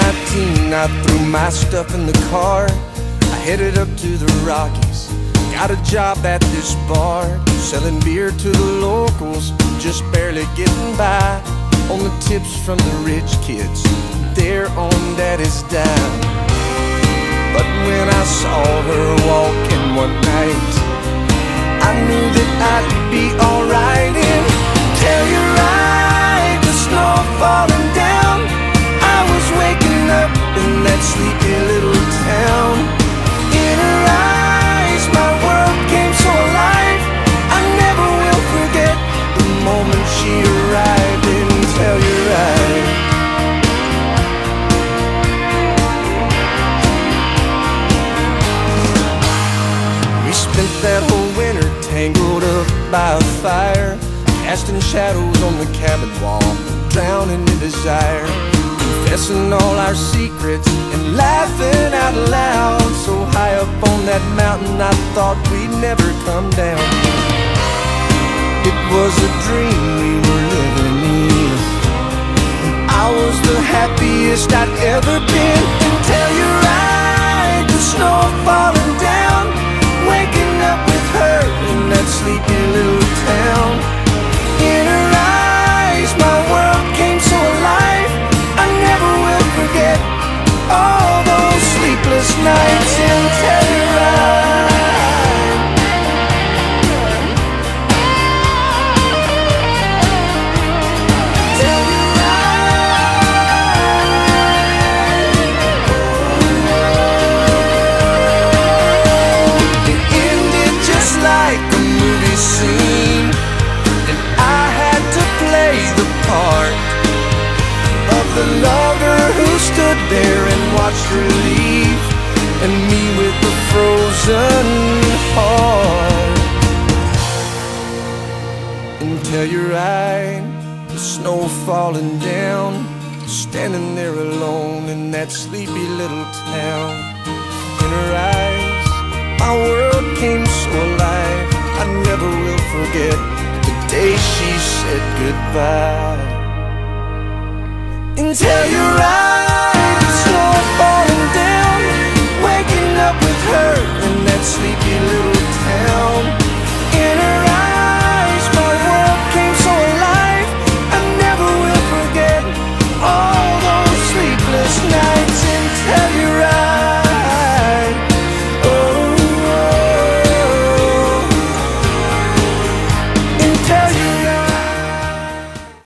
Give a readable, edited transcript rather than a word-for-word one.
19, I threw my stuff in the car. I headed up to the Rockies, got a job at this bar, selling beer to the locals, just barely getting by on the tips from the rich kids, they're on daddy's dime. But when I saw her walking one night, I knew that I'd be alright. And tell you right, the snow falling down, I was waking up in that sleepy little town. In her eyes, my world came so alive, I never will forget the moment she arrived. And tell you right, we spent that whole winter tangled up by a fire, casting shadows on the cabin wall, drowning in desire, confessing all our secrets and laughing out loud. So high up on that mountain, I thought we'd never come down. It was a dream we were living in, and I was the happiest I'd ever been. And tell you right, the snow falling down, waking up with her in that sleepy little town. In her eyes, my world came so alive, I never will forget all those sleepless nights. And tell you right, tell you right. It ended just like a movie scene, and I had to play the part of the lover who stood there and watched her leave, and me with the frozen heart. And tell you right, the snow falling down, standing there alone in that sleepy little town. In her eyes, my world came so alive, I never will forget the day she said goodbye. And tell you right,